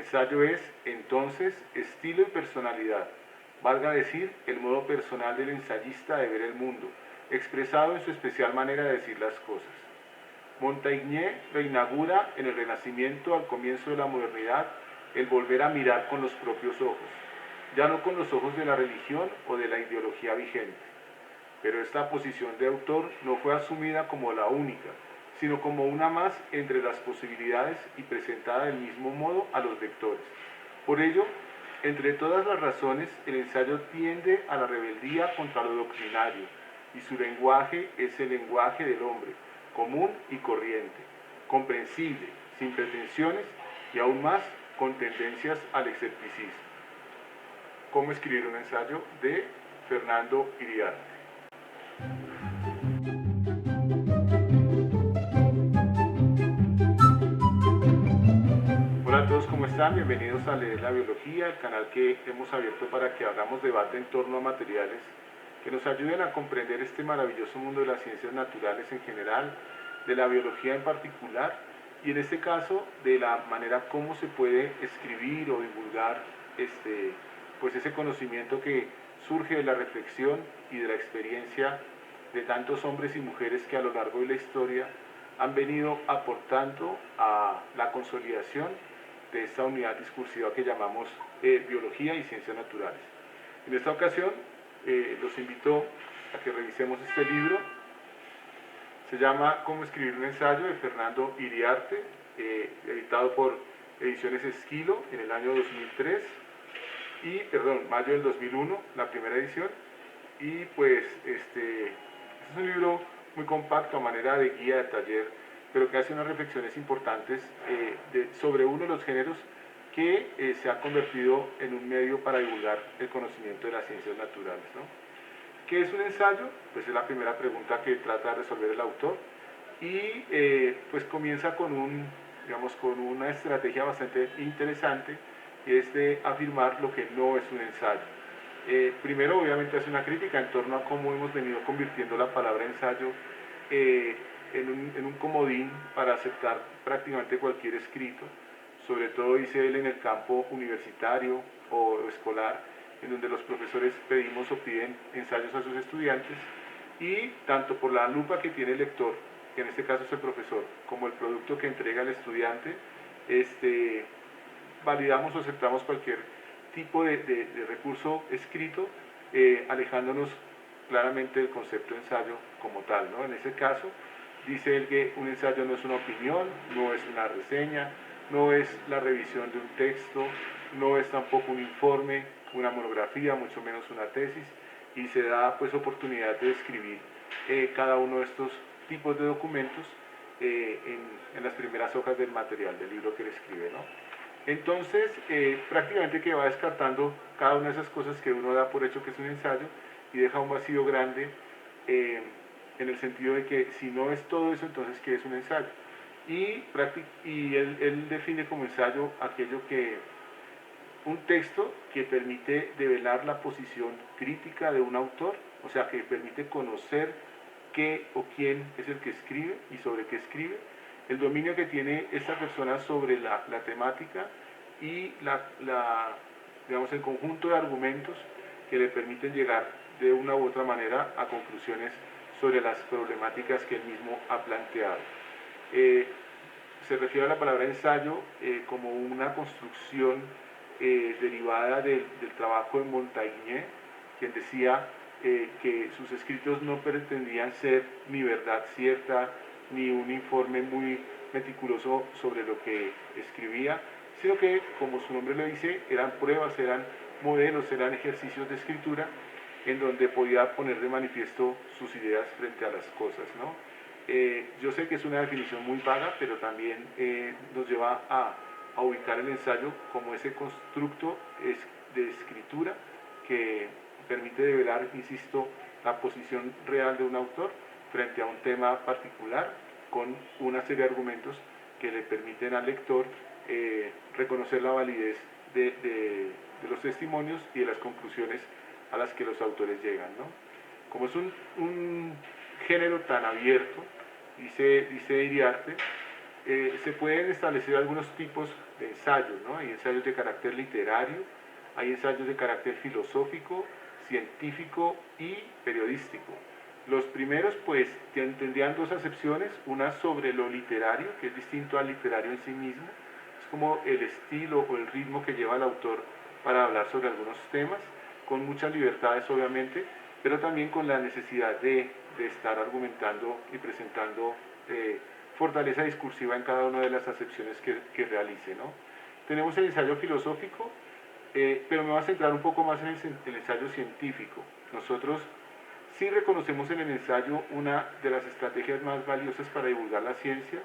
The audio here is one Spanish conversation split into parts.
ensayo es, entonces, estilo y personalidad, valga decir, el modo personal del ensayista de ver el mundo, expresado en su especial manera de decir las cosas. Montaigne lo inaugura en el Renacimiento al comienzo de la modernidad, el volver a mirar con los propios ojos, ya no con los ojos de la religión o de la ideología vigente. Pero esta posición de autor no fue asumida como la única, sino como una más entre las posibilidades y presentada del mismo modo a los lectores. Por ello, entre todas las razones, el ensayo tiende a la rebeldía contra lo doctrinario, y su lenguaje es el lenguaje del hombre, común y corriente, comprensible, sin pretensiones y aún más con tendencias al escepticismo. ¿Cómo escribir un ensayo? De Fernando Iriarte. Hola a todos, ¿cómo están? Bienvenidos a Leer la Biología, el canal que hemos abierto para que hagamos debate en torno a materiales que nos ayuden a comprender este maravilloso mundo de las ciencias naturales en general, de la biología en particular, y en este caso de la manera como se puede escribir o divulgar pues ese conocimiento que surge de la reflexión y de la experiencia de tantos hombres y mujeres que a lo largo de la historia han venido aportando a la consolidación de esta unidad discursiva que llamamos biología y ciencias naturales. En esta ocasión los invito a que revisemos este libro. Se llama Cómo escribir un ensayo, de Fernando Iriarte, editado por Ediciones Esquilo en el año 2003 y, mayo del 2001, la primera edición. Y pues este es un libro muy compacto a manera de guía de taller, pero que hace unas reflexiones importantes sobre uno de los géneros que se ha convertido en un medio para divulgar el conocimiento de las ciencias naturales, ¿no? ¿Qué es un ensayo? Pues es la primera pregunta que trata de resolver el autor y pues comienza con con una estrategia bastante interesante, y es de afirmar lo que no es un ensayo. Primero, obviamente, hace una crítica en torno a cómo hemos venido convirtiendo la palabra ensayo en un comodín para aceptar prácticamente cualquier escrito, sobre todo, dice él, en el campo universitario o escolar, en donde los profesores pedimos o piden ensayos a sus estudiantes, y tanto por la lupa que tiene el lector, que en este caso es el profesor, como el producto que entrega el estudiante, validamos o aceptamos cualquier tipo de recurso escrito, alejándonos claramente del concepto de ensayo como tal, ¿no? En ese caso, dice él que un ensayo no es una opinión, no es una reseña, no es la revisión de un texto, no es tampoco un informe, una monografía, mucho menos una tesis, y se da pues oportunidad de escribir cada uno de estos tipos de documentos en las primeras hojas del material del libro que él escribe, ¿no? Entonces, prácticamente que va descartando cada una de esas cosas que uno da por hecho que es un ensayo, y deja un vacío grande en el sentido de que si no es todo eso, entonces ¿qué es un ensayo? Y él define como ensayo aquello que, un texto que permite develar la posición crítica de un autor, o sea, que permite conocer qué o quién es el que escribe y sobre qué escribe, el dominio que tiene esta persona sobre la temática y digamos, el conjunto de argumentos que le permiten llegar de una u otra manera a conclusiones sobre las problemáticas que él mismo ha planteado. Se refiere a la palabra ensayo como una construcción derivada del trabajo de Montaigne, quien decía que sus escritos no pretendían ser ni verdad cierta, ni un informe muy meticuloso sobre lo que escribía, sino que, como su nombre lo dice, eran pruebas, eran modelos, eran ejercicios de escritura en donde podía poner de manifiesto sus ideas frente a las cosas, ¿no? Yo sé que es una definición muy vaga, pero también nos lleva a ubicar el ensayo como ese constructo de escritura que permite develar, insisto, la posición real de un autor frente a un tema particular, con una serie de argumentos que le permiten al lector reconocer la validez de los testimonios y de las conclusiones a las que los autores llegan, ¿no? Como es un género tan abierto, dice Iriarte, se pueden establecer algunos tipos de ensayos, ¿no? Hay ensayos de carácter literario, hay ensayos de carácter filosófico, científico y periodístico. Los primeros pues tendrían dos acepciones, una sobre lo literario, que es distinto al literario en sí mismo, es como el estilo o el ritmo que lleva el autor para hablar sobre algunos temas, con muchas libertades obviamente, pero también con la necesidad de estar argumentando y presentando fortaleza discursiva en cada una de las acepciones que realice, ¿no? Tenemos el ensayo filosófico, pero me voy a centrar un poco más en el ensayo científico. Nosotros sí reconocemos en el ensayo una de las estrategias más valiosas para divulgar la ciencia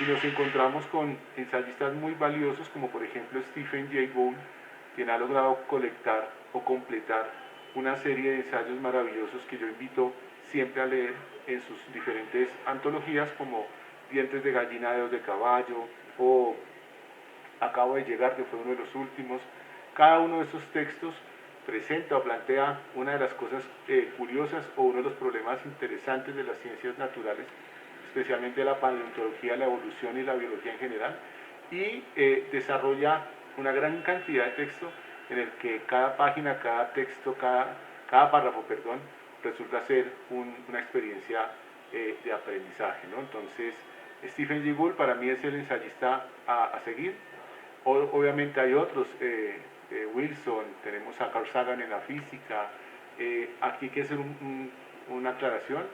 y nos encontramos con ensayistas muy valiosos como por ejemplo Stephen Jay Gould, quien ha logrado colectar o completar una serie de ensayos maravillosos que yo invito siempre a leer en sus diferentes antologías como Dientes de gallina, dedos de caballo o Acabo de llegar, que fue uno de los últimos. Cada uno de esos textos presenta o plantea una de las cosas curiosas o uno de los problemas interesantes de las ciencias naturales, especialmente la paleontología, la evolución y la biología en general, y desarrolla una gran cantidad de texto en el que cada página, cada texto, cada párrafo, perdón, resulta ser una experiencia de aprendizaje, ¿no? Entonces, Stephen Jay Gould para mí es el ensayista a seguir. Obviamente hay otros, Wilson, tenemos a Carl Sagan en la física. Aquí hay que hacer una aclaración.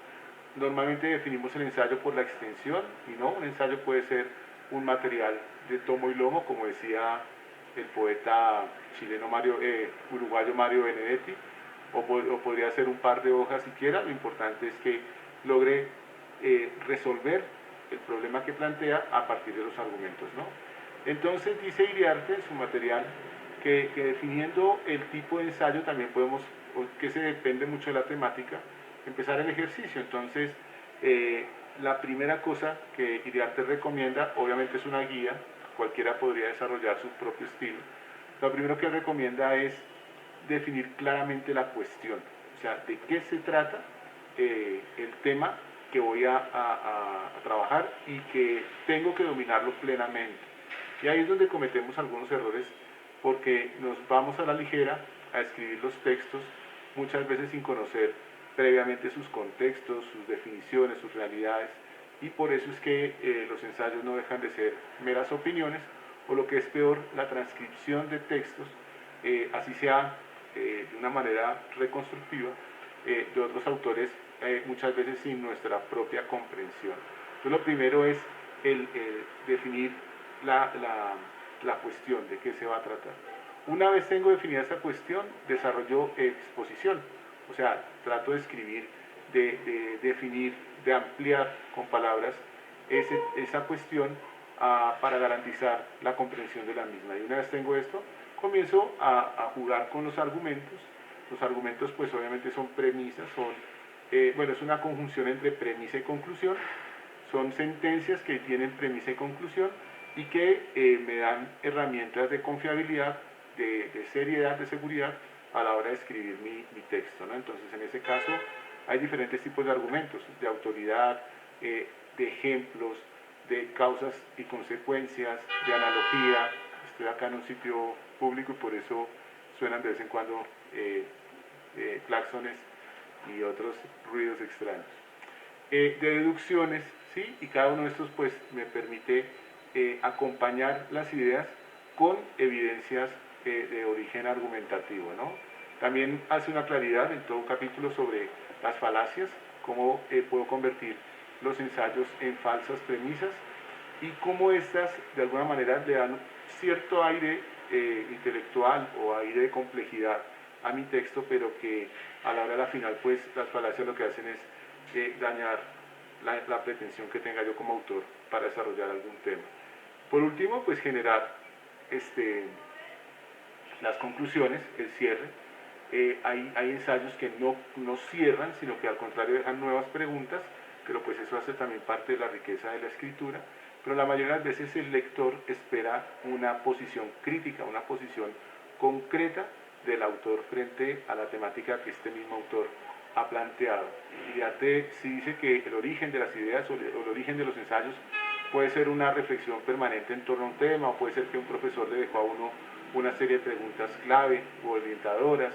Normalmente definimos el ensayo por la extensión y no, un ensayo puede ser un material de tomo y lomo, como decía el poeta chileno uruguayo Mario Benedetti, o podría ser un par de hojas siquiera. Lo importante es que logre resolver el problema que plantea a partir de los argumentos, ¿no? Entonces dice Iriarte en su material que definiendo el tipo de ensayo también podemos, que se depende mucho de la temática, empezar el ejercicio. Entonces, la primera cosa que Iriarte recomienda, obviamente es una guía, cualquiera podría desarrollar su propio estilo. Lo primero que recomienda es definir claramente la cuestión, o sea, de qué se trata el tema que voy a trabajar y que tengo que dominarlo plenamente. Y ahí es donde cometemos algunos errores porque nos vamos a la ligera a escribir los textos, muchas veces sin conocer previamente sus contextos, sus definiciones, sus realidades, y por eso es que los ensayos no dejan de ser meras opiniones, o lo que es peor, la transcripción de textos, así sea de una manera reconstructiva, de otros autores, muchas veces sin nuestra propia comprensión. Entonces lo primero es el definir la cuestión de qué se va a tratar. Una vez tengo definida esa cuestión, desarrollo exposición, o sea, trato de escribir, de definir, de ampliar con palabras esa cuestión para garantizar la comprensión de la misma. Y una vez tengo esto, comienzo a jugar con los argumentos. Los argumentos pues obviamente son premisas, bueno, es una conjunción entre premisa y conclusión, son sentencias que tienen premisa y conclusión y que me dan herramientas de confiabilidad, de seriedad, de seguridad a la hora de escribir mi texto, ¿no? Entonces, en ese caso, hay diferentes tipos de argumentos, de autoridad, de ejemplos, de causas y consecuencias, de analogía. Estoy acá en un sitio público y por eso suenan de vez en cuando claxones y otros ruidos extraños. De deducciones, ¿sí? Y cada uno de estos pues me permite acompañar las ideas con evidencias de origen argumentativo, ¿no? También hace una claridad en todo un capítulo sobre las falacias, cómo puedo convertir los ensayos en falsas premisas y cómo estas de alguna manera le dan cierto aire intelectual o aire de complejidad a mi texto, pero que a la hora de la final pues las falacias lo que hacen es dañar la pretensión que tenga yo como autor para desarrollar algún tema. Por último, pues generar las conclusiones, el cierre. Hay ensayos que no cierran, sino que al contrario dejan nuevas preguntas, pero pues eso hace también parte de la riqueza de la escritura. Pero la mayoría de las veces el lector espera una posición crítica, una posición concreta del autor frente a la temática que este mismo autor ha planteado. Iriarte sí dice que el origen de las ideas o el origen de los ensayos puede ser una reflexión permanente en torno a un tema, o puede ser que un profesor le dejó a uno una serie de preguntas clave o orientadoras,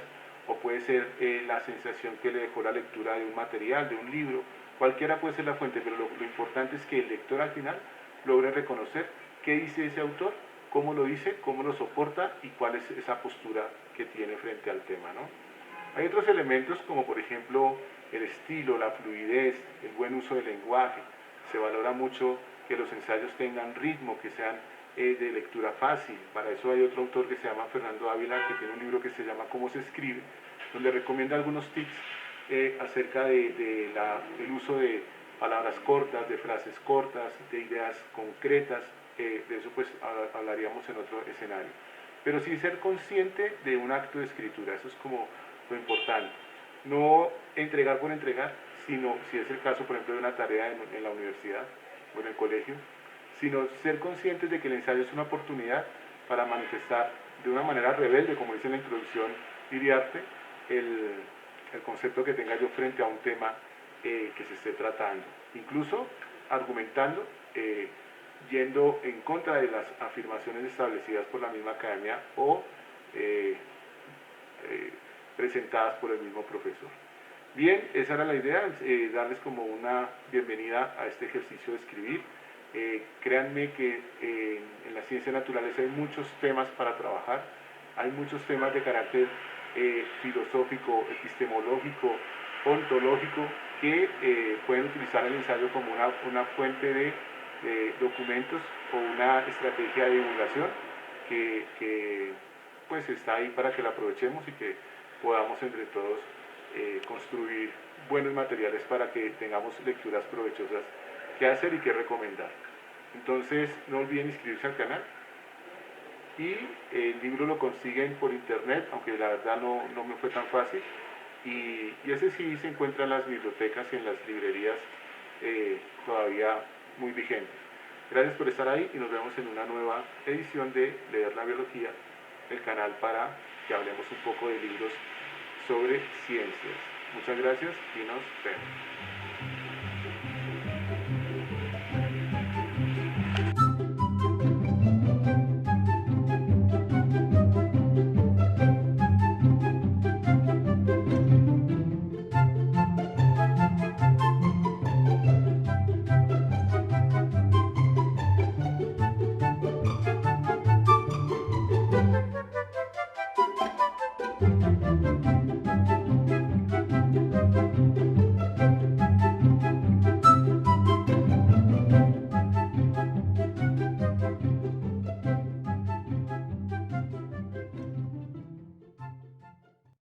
o puede ser la sensación que le dejó la lectura de un material, de un libro. Cualquiera puede ser la fuente, pero lo importante es que el lector al final logre reconocer qué dice ese autor, cómo lo dice, cómo lo soporta y cuál es esa postura que tiene frente al tema, ¿no? Hay otros elementos como por ejemplo el estilo, la fluidez, el buen uso del lenguaje. Se valora mucho que los ensayos tengan ritmo, que sean de lectura fácil. Para eso hay otro autor que se llama Fernando Ávila, que tiene un libro que se llama Cómo se escribe, donde recomienda algunos tips acerca del uso de palabras cortas, de frases cortas, de ideas concretas. De eso pues hablaríamos en otro escenario. Pero sí ser consciente de un acto de escritura, eso es como lo importante. No entregar por entregar, sino, si es el caso, por ejemplo, de una tarea en la universidad o en el colegio, sino ser conscientes de que el ensayo es una oportunidad para manifestar de una manera rebelde, como dice en la introducción Iriarte, el concepto que tenga yo frente a un tema que se esté tratando. Incluso argumentando, yendo en contra de las afirmaciones establecidas por la misma academia o presentadas por el mismo profesor. Bien, esa era la idea, darles como una bienvenida a este ejercicio de escribir. Créanme que en las ciencias naturales hay muchos temas para trabajar, hay muchos temas de carácter filosófico, epistemológico, ontológico, que pueden utilizar el ensayo como una fuente de documentos o una estrategia de divulgación que pues está ahí para que la aprovechemos y que podamos entre todos construir buenos materiales para que tengamos lecturas provechosas que hacer y que recomendar. Entonces no olviden inscribirse al canal y el libro lo consiguen por internet, aunque la verdad no me fue tan fácil, y ese sí se encuentra en las bibliotecas y en las librerías todavía muy vigentes. Gracias por estar ahí y nos vemos en una nueva edición de Leer la Biología, el canal para que hablemos un poco de libros sobre ciencias. Muchas gracias y nos vemos.